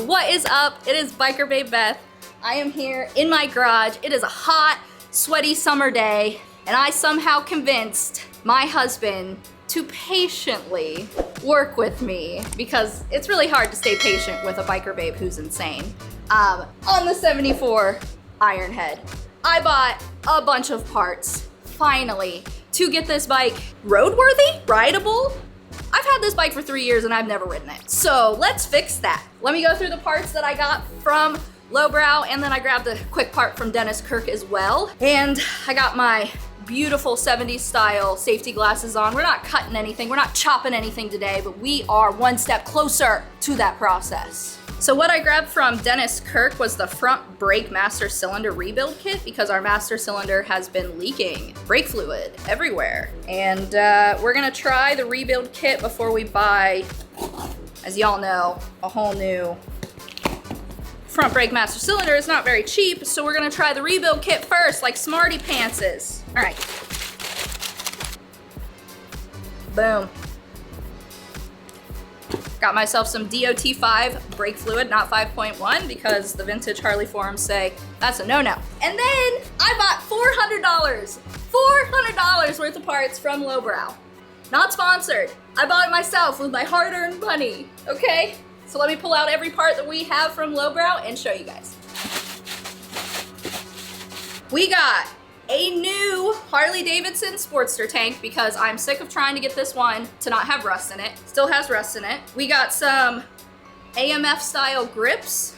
what is up? It is Biker Babe Beth. I am here in my garage. It is a hot, sweaty summer day, and I somehow convinced my husband to patiently work with me because it's really hard to stay patient with a biker babe who's insane. On the 74 Ironhead, I bought a bunch of parts, finally, to get this bike roadworthy, rideable. I've had this bike for 3 years and I've never ridden it. So let's fix that. Let me go through the parts that I got from Lowbrow, and then I grabbed a quick part from Dennis Kirk as well. And I got my beautiful 70s style safety glasses on. We're not cutting anything, we're not chopping anything today, but we are one step closer to that process. So what I grabbed from Dennis Kirk was the front brake master cylinder rebuild kit because our master cylinder has been leaking brake fluid everywhere. And we're gonna try the rebuild kit before we buy, as y'all know, a whole new front brake master cylinder. Is not very cheap, so we're gonna try the rebuild kit first, like smarty pantses. All right. Boom. Got myself some DOT5 brake fluid, not 5.1, because the vintage Harley forums say that's a no-no. And then I bought $400 worth of parts from Lowbrow. Not sponsored. I bought it myself with my hard-earned money, okay? So let me pull out every part that we have from Lowbrow and show you guys. We got a new Harley-Davidson Sportster tank because I'm sick of trying to get this one to not have rust in it. Still has rust in it. We got some AMF style grips,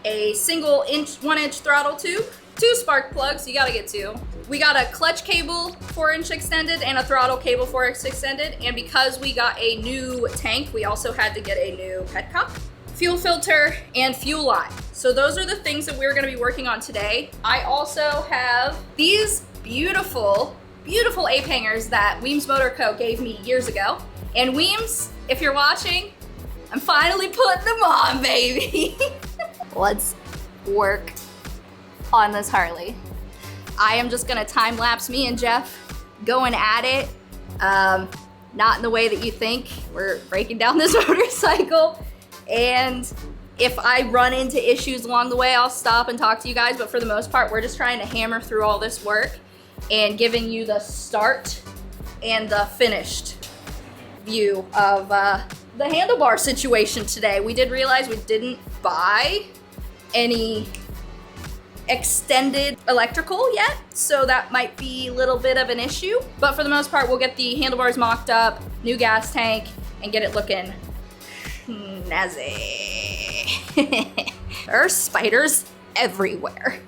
a single 1-inch throttle tube, 2 spark plugs, you gotta get 2. We got a clutch cable 4-inch extended and a throttle cable 4-inch extended. And because we got a new tank, we also had to get a new Petcock, fuel filter, and fuel line. So those are the things that we're gonna be working on today. I also have these beautiful, beautiful ape hangers that Weems Motor Co. gave me years ago. And Weems, if you're watching, I'm finally putting them on, baby. Let's work on this Harley. I am just gonna time lapse me and Jeff going at it. Not in the way that you think. We're breaking down this motorcycle. And if I run into issues along the way, I'll stop and talk to you guys. But for the most part, we're just trying to hammer through all this work and giving you the start and the finished view of the handlebar situation today. We did realize we didn't buy any extended electrical yet, so that might be a little bit of an issue. But for the most part, we'll get the handlebars mocked up, new gas tank, and get it looking snazzy. There are spiders everywhere.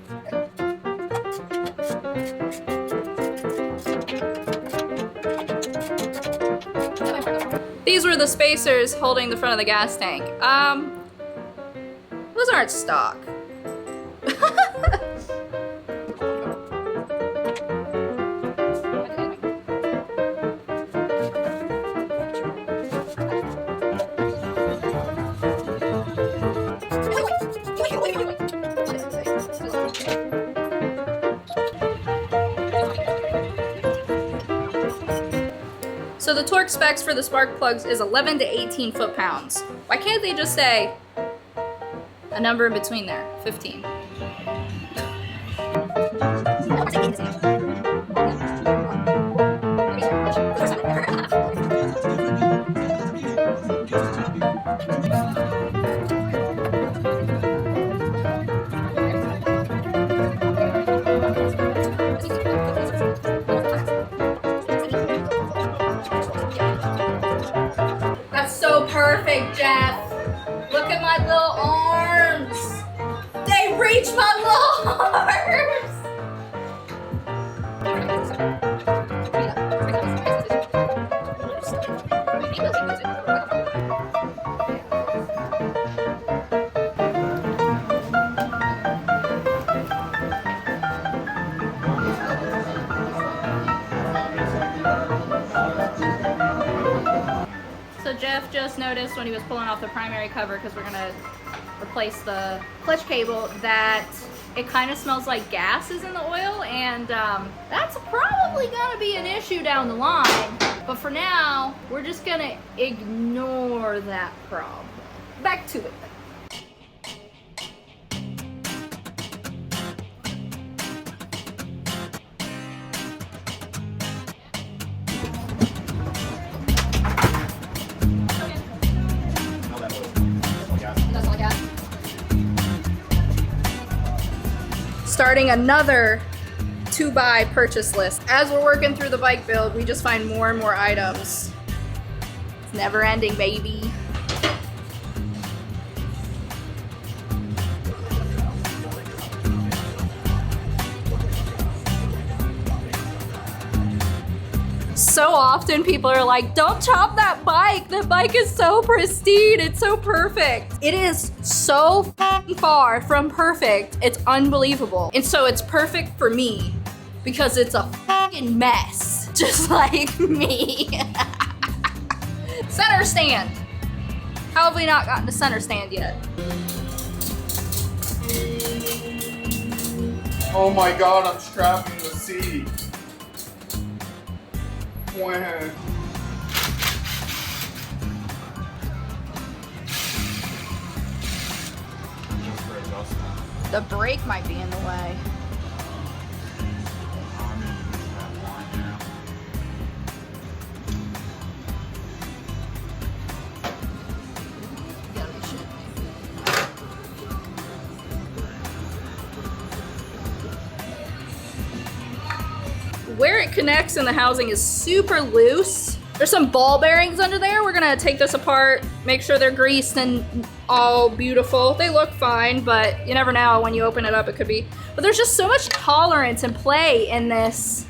These were the spacers holding the front of the gas tank. Those aren't stock. So the torque specs for the spark plugs is 11 to 18 foot-pounds. Why can't they just say a number in between there, 15? Perfect, Jeff. Look at my little arms. They reach my little arms. So Jeff just noticed when he was pulling off the primary cover, because we're gonna replace the clutch cable, that it kind of smells like gas is in the oil, and that's probably gonna be an issue down the line. But for now, we're just gonna ignore that problem. Back to it. starting another to buy purchase list. As we're working through the bike build, we just find more and more items. It's never ending, baby. So often people are like, don't chop that bike. The bike is so pristine. It's so perfect. It is so far from perfect. It's unbelievable. And so it's perfect for me because it's a fucking mess, just like me. Center stand. How have we not gotten to center stand yet? Oh my god, I'm strapped in the seat. When? The brake might be in the way. Where it connects in the housing is super loose. There's some ball bearings under there. We're gonna take this apart, make sure they're greased and all beautiful. They look fine, but you never know when you open it up, it could be. But there's just so much tolerance and play in this.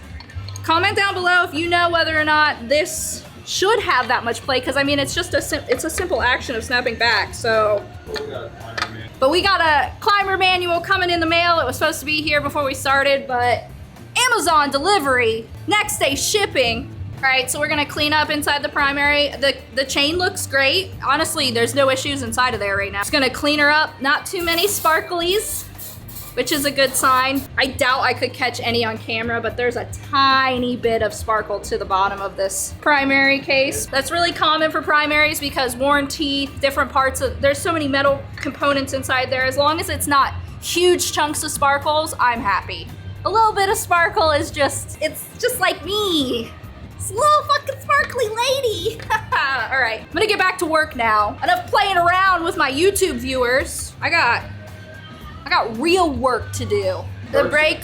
Comment down below if you know whether or not this should have that much play, because I mean, it's just a simple action of snapping back, so. But we got a climber manual coming in the mail. It was supposed to be here before we started, but Amazon delivery, next day shipping. All right, so we're gonna clean up inside the primary. The chain looks great. Honestly, there's no issues inside of there right now. Just gonna clean her up. Not too many sparklies, which is a good sign. I doubt I could catch any on camera, but there's a tiny bit of sparkle to the bottom of this primary case. That's really common for primaries because worn teeth, different parts of, there's so many metal components inside there. As long as it's not huge chunks of sparkles, I'm happy. A little bit of sparkle is just, it's just like me. It's a little fucking sparkly lady. All right, I'm gonna get back to work now. Enough playing around with my YouTube viewers. I got real work to do. The brake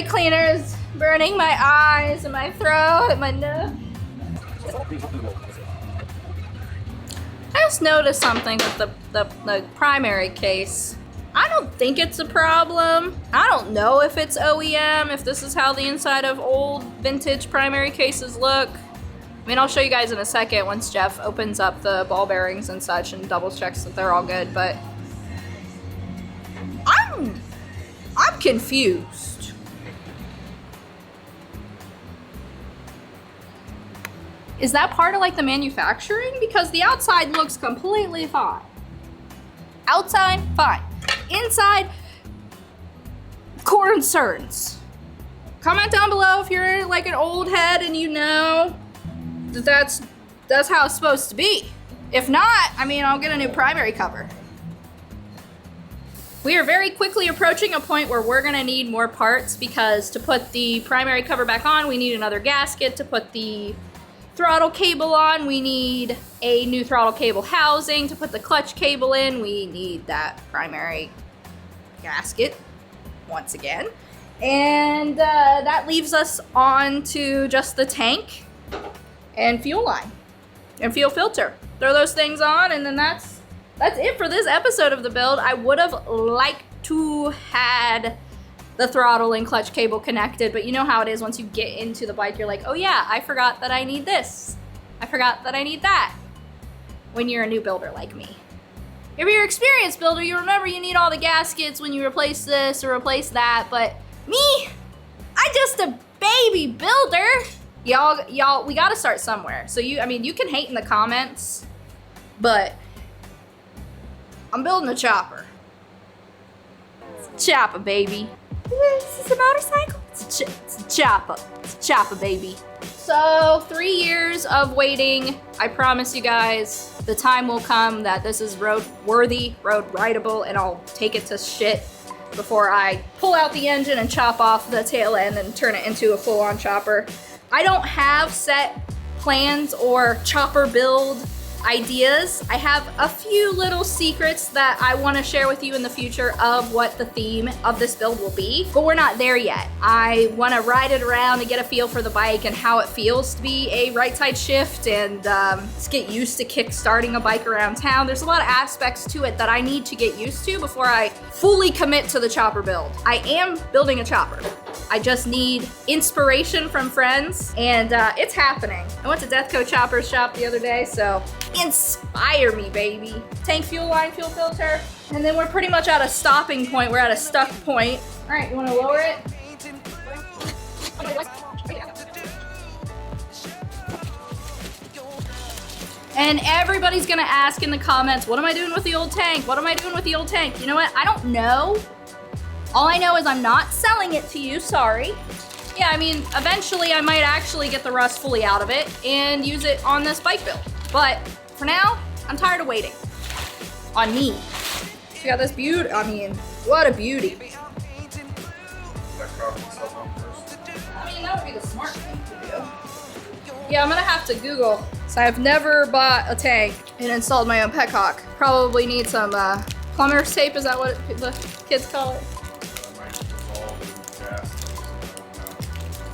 cleaner is burning my eyes and my throat and my nose. I just noticed something with the primary case. I don't think it's a problem. I don't know if it's OEM, if this is how the inside of old vintage primary cases look. I mean, I'll show you guys in a second once Jeff opens up the ball bearings and such and double checks that they're all good, but I'm confused. Is that part of like the manufacturing? Because the outside looks completely fine. Outside, fine. Inside, concerns. Comment down below if you're like an old head and you know that that's how it's supposed to be. If not, I mean, I'll get a new primary cover. We are very quickly approaching a point where we're gonna need more parts because to put the primary cover back on, we need another gasket. To put the throttle cable on, we need a new throttle cable housing. To put the clutch cable in, we need that primary gasket once again. And that leaves us on to just the tank and fuel line and fuel filter. Throw those things on and then that's it for this episode of the build. I would have liked to had the throttle and clutch cable connected, but you know how it is once you get into the bike, you're like, oh yeah, I forgot that I need this. I forgot that I need that. When you're a new builder like me. If you're an experienced builder, you remember you need all the gaskets when you replace this or replace that, but me, I'm just a baby builder. Y'all, we gotta start somewhere. So you can hate in the comments, but I'm building a chopper. It's a chopper, baby. Is this a motorcycle? It's a chopper. It's a chopper, baby. So 3 years of waiting. I promise you guys, the time will come that this is road worthy, road rideable, and I'll take it to shit before I pull out the engine and chop off the tail end and turn it into a full-on chopper. I don't have set plans or chopper build ideas. I have a few little secrets that I want to share with you in the future of what the theme of this build will be, but we're not there yet. I want to ride it around and get a feel for the bike and how it feels to be a right side shift, and just get used to kick starting a bike around town. There's a lot of aspects to it that I need to get used to before I fully commit to the chopper build. I am building a chopper. I just need inspiration from friends, and it's happening. I went to Deathco Chopper's shop the other day, so inspire me, baby. Tank fuel line, fuel filter, and then we're pretty much at a stopping point. We're at a stuck point. All right, you wanna lower it? And everybody's gonna ask in the comments, what am I doing with the old tank? What am I doing with the old tank? You know what, I don't know. All I know is I'm not selling it to you, sorry. Yeah, I mean, eventually I might actually get the rust fully out of it and use it on this bike build. But for now, I'm tired of waiting on me. So we got this beauty, I mean, what a beauty. I mean, that would be the smart thing to do. Yeah, I'm gonna have to Google. So I've never bought a tank and installed my own Petcock. Probably need some plumber's tape, is that what the kids call it?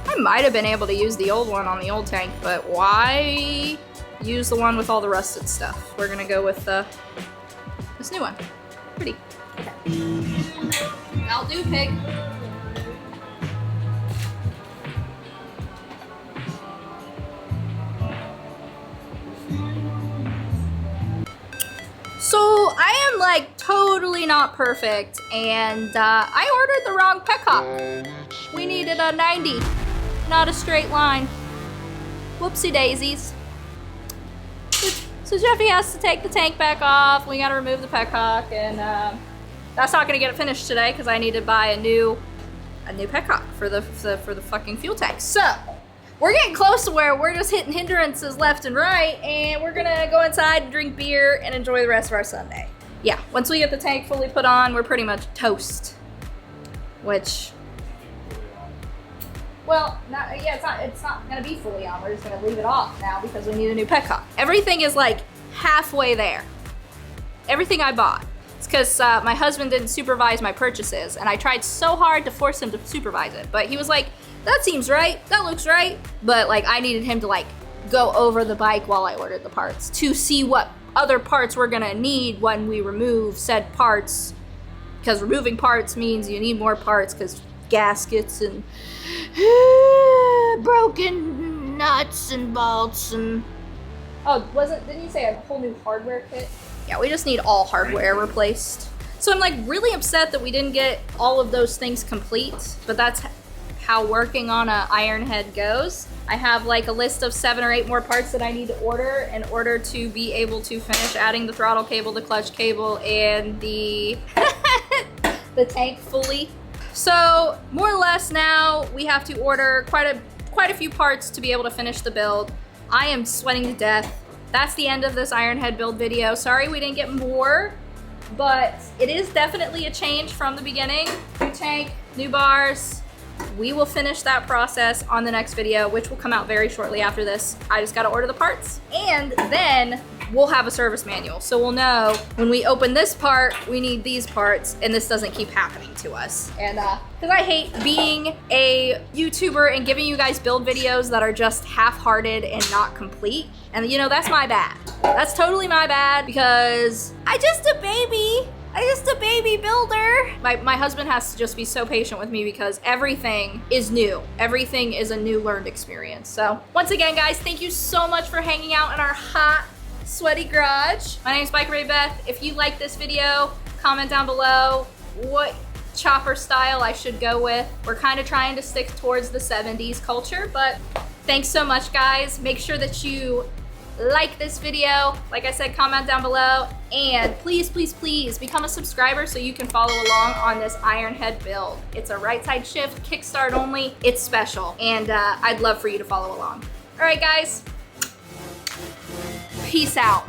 I might have been able to use the old one on the old tank, but why use the one with all the rusted stuff? We're gonna go with this new one. Pretty. That'll do, pig. So I am like totally not perfect, and I ordered the wrong Petcock. We needed a 90, not a straight line. Whoopsie daisies. So Jeffy has to take the tank back off. We gotta remove the Petcock, and that's not gonna get it finished today because I need to buy a new Petcock for the fucking fuel tank. So we're getting close to where we're just hitting hindrances left and right, and we're gonna go inside and drink beer and enjoy the rest of our Sunday. Yeah, once we get the tank fully put on, we're pretty much toast. Which, well, it's not gonna be fully on. We're just gonna leave it off now because we need a new Petcock. Everything is like halfway there. Everything I bought. It's because my husband didn't supervise my purchases, and I tried so hard to force him to supervise it, but he was like, that seems right, that looks right. But like I needed him to like go over the bike while I ordered the parts to see what other parts we're gonna need when we remove said parts. Because removing parts means you need more parts because gaskets and broken nuts and bolts and... Oh, didn't you say a whole new hardware kit? Yeah, we just need all hardware replaced. So I'm like really upset that we didn't get all of those things complete, but that's how working on a Ironhead goes. I have like a list of 7 or 8 more parts that I need to order in order to be able to finish adding the throttle cable, the clutch cable, and the the tank fully. So more or less now we have to order quite a few parts to be able to finish the build. I am sweating to death. That's the end of this Ironhead build video. Sorry we didn't get more, but it is definitely a change from the beginning. New tank, new bars. We will finish that process on the next video, which will come out very shortly after this. I just gotta order the parts, and then we'll have a service manual. So we'll know when we open this part, we need these parts, and this doesn't keep happening to us. And because I hate being a YouTuber and giving you guys build videos that are just half-hearted and not complete. And you know, that's my bad. That's totally my bad because I'm just a baby builder. My husband has to just be so patient with me because everything is new. Everything is a new learned experience. So once again, guys, thank you so much for hanging out in our hot, sweaty garage. My name is Bike Ray Beth. If you like this video, comment down below what chopper style I should go with. We're kind of trying to stick towards the 70s culture, but thanks so much, guys. Make sure that you like this video. Like I said, comment down below, and please, please, please become a subscriber so you can follow along on this Ironhead build. It's a right side shift, kickstart only. It's special, and I'd love for you to follow along. All right, guys, peace out.